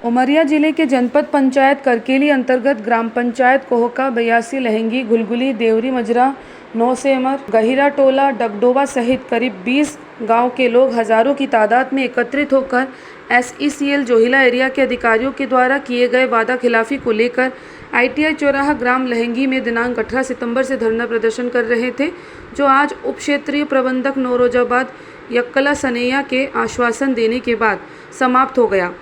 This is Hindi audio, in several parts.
उमरिया जिले के जनपद पंचायत करकेली अंतर्गत ग्राम पंचायत कोहका, बयासी, लहंगी, घुलगुली, देवरी मजरा, नौसेमर, गहिरा टोला, डगडोबा सहित करीब 20 गांव के लोग हजारों की तादाद में एकत्रित होकर SECL जोहिला एरिया के अधिकारियों के द्वारा किए गए वादा खिलाफी को लेकर ITI चौराहा ग्राम लहंगी में दिनांक 18 सितंबर से धरना प्रदर्शन कर रहे थे, जो आज उप क्षेत्रीय प्रबंधक नौरोजाबाद यक्कला सनैया के आश्वासन देने के बाद समाप्त हो गया।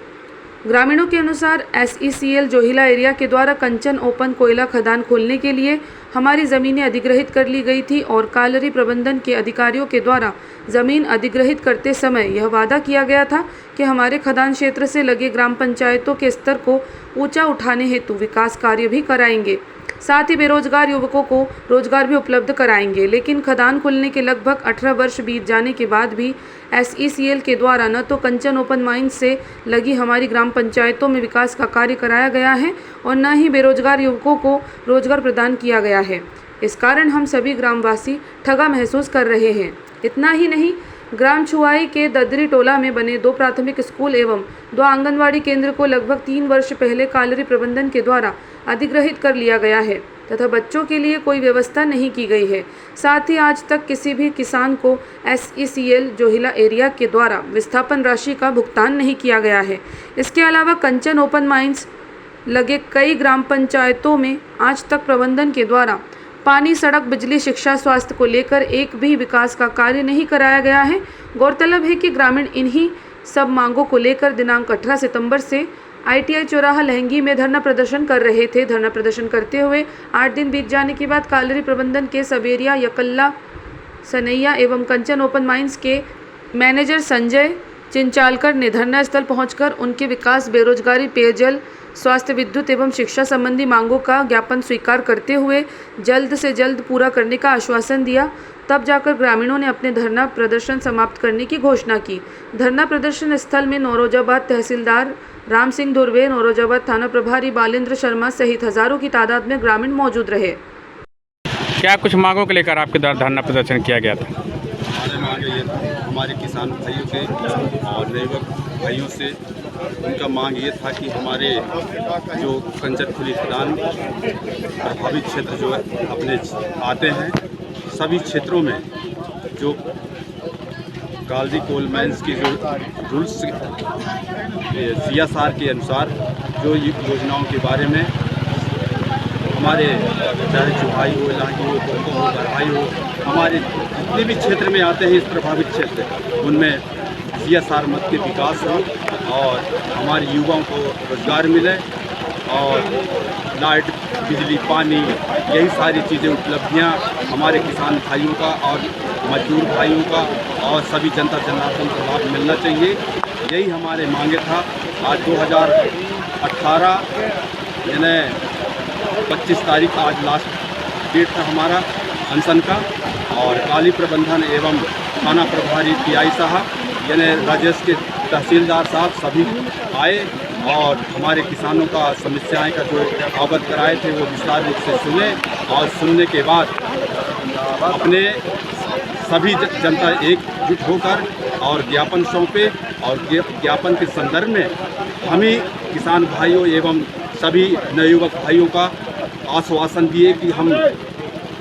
ग्रामीणों के अनुसार SECL जोहिला एरिया के द्वारा कंचन ओपन कोयला खदान खोलने के लिए हमारी ज़मीनें अधिग्रहित कर ली गई थी और कालरी प्रबंधन के अधिकारियों के द्वारा ज़मीन अधिग्रहित करते समय यह वादा किया गया था कि हमारे खदान क्षेत्र से लगे ग्राम पंचायतों के स्तर को ऊंचा उठाने हेतु विकास कार्य भी कराएंगे, साथ ही बेरोजगार युवकों को रोजगार भी उपलब्ध कराएंगे। लेकिन खदान खुलने के लगभग 18 वर्ष बीत जाने के बाद भी SECL के द्वारा न तो कंचन ओपन माइंस से लगी हमारी ग्राम पंचायतों में विकास का कार्य कराया गया है और न ही बेरोजगार युवकों को रोजगार प्रदान किया गया है। इस कारण हम सभी ग्रामवासी ठगा महसूस कर रहे हैं। इतना ही नहीं, ग्राम छुआई के ददरी टोला में बने 2 प्राथमिक स्कूल एवं 2 आंगनवाड़ी केंद्र को लगभग 3 वर्ष पहले कालरी प्रबंधन के द्वारा अधिग्रहित कर लिया गया है तथा बच्चों के लिए कोई व्यवस्था नहीं की गई है। साथ ही आज तक किसी भी किसान को SECL जोहिला एरिया के द्वारा विस्थापन राशि का भुगतान नहीं किया गया है। इसके अलावा कंचन ओपन माइंस लगे कई ग्राम पंचायतों में आज तक प्रबंधन के द्वारा पानी, सड़क, बिजली, शिक्षा, स्वास्थ्य को लेकर एक भी विकास का कार्य नहीं कराया गया है। गौरतलब है कि ग्रामीण इन्हीं सब मांगों को लेकर दिनांक 18 सितंबर से ITI चौराहा लहंगी में धरना प्रदर्शन कर रहे थे। धरना प्रदर्शन करते हुए 8 दिन बीत जाने के बाद कालरी प्रबंधन के सवेरिया यक्कला सनैया एवं कंचन ओपन माइंस के मैनेजर संजय चिंचालकर ने धरना स्थल पहुंचकर उनके विकास, बेरोजगारी, पेयजल, स्वास्थ्य, विद्युत एवं शिक्षा संबंधी मांगों का ज्ञापन स्वीकार करते हुए जल्द से जल्द पूरा करने का आश्वासन दिया। तब जाकर ग्रामीणों ने अपने धरना प्रदर्शन समाप्त करने की घोषणा की। धरना प्रदर्शन स्थल में नौरोजाबाद तहसीलदार राम सिंह धुर्वे, नौरोजाबाद थाना प्रभारी बालेंद्र शर्मा सहित हजारों की तादाद में ग्रामीण मौजूद रहे। क्या कुछ मांगों को लेकर आपके द्वारा धरना प्रदर्शन किया गया था? हमारे मांगे ये हमारे किसान भाइयों से और युवक भाइयों से उनका मांग ये था कि हमारे जो कंचन खुली खदान प्रभावित क्षेत्र जो अपने आते हैं, सभी क्षेत्रों में जो कालरी कोल माइंस की जो रूल्स CSR के अनुसार जो योजनाओं के बारे में हमारे चाहे चुहाई हो, लाही हो, कोको हो, गढ़ाई हो, हमारे जितने भी क्षेत्र में आते हैं इस प्रभावित क्षेत्र, उनमें CSR मद के विकास हो और हमारे युवाओं को रोजगार मिले और लाइट, बिजली, पानी, यही सारी चीज़ें उपलब्धियां हमारे किसान भाइयों का और मजदूर भाइयों का और सभी जनता जनार्दन को लाभ मिलना चाहिए। यही हमारे मांगे था। आज 2018 यानी 25 तारीख आज लास्ट डेट था हमारा अनशन का और काली प्रबंधन एवं थाना प्रभारी PI साहब यानी राजेश के तहसीलदार साहब सभी आए और हमारे किसानों का समस्याएं का जो अवगत कराए थे वो विस्तार रूप से सुने और सुनने के बाद अपने सभी जनता एकजुट होकर और ज्ञापन सौंपे और ज्ञापन के संदर्भ में हम ही किसान भाइयों एवं सभी नवयुवक भाइयों का आश्वासन दिए कि हम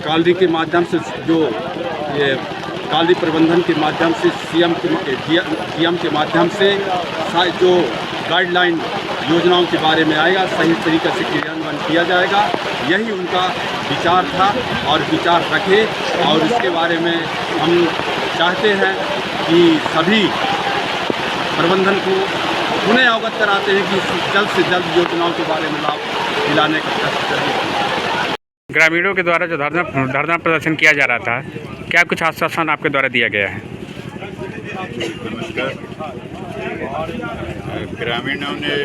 कालरी के माध्यम से जो ये कालरी प्रबंधन के माध्यम से GM के माध्यम से जो गाइडलाइन योजनाओं के बारे में आएगा, सही तरीके से क्रियान्वयन किया जाएगा। यही उनका विचार था और विचार रखे और इसके बारे में हम चाहते हैं कि सभी प्रबंधन को उन्हें अवगत कराते हैं कि जल्द से जल्द योजनाओं के बारे में लाभ दिलाने का प्रयास करें। ग्रामीणों के द्वारा जो धरना प्रदर्शन किया जा रहा था, क्या कुछ आश्वासन आपके द्वारा दिया गया है? नमस्कार। ग्रामीणों ने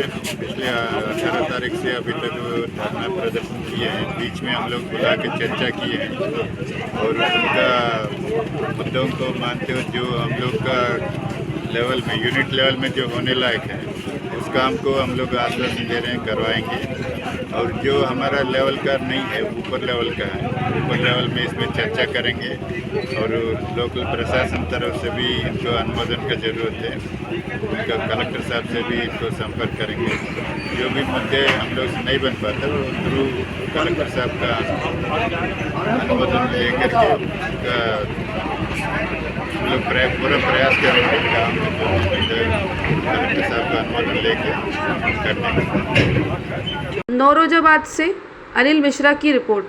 पिछले 18 तारीख से अभी तक धरना प्रदर्शन किए हैं। बीच में हम लोग बुला के चर्चा किए हैं और उनका मुद्दों को मानते हुए जो हम लोग का लेवल में, यूनिट लेवल में जो होने लायक है, उस काम को हम लोग आश्वासन दे रहे हैं, करवाएंगे। और जो हमारा लेवल का नहीं है ऊपर लेवल का है, ऊपर लेवल में इसमें चर्चा करेंगे और लोकल प्रशासन तरफ से भी इनको अनुमोदन का ज़रूरत है, उनका कलेक्टर साहब से भी इनको संपर्क करेंगे। जो भी मुद्दे हम लोग से नहीं बन पाता वो थ्रू कलेक्टर साहब का अनुमोदन लेकर के उनका हम लोग पूरा प्रयास करेंगे काम में जो मुद्दे कलेक्टर साहब का अनुमोदन लेकर करने का। नौरोजाबाद से अनिल मिश्रा की रिपोर्ट।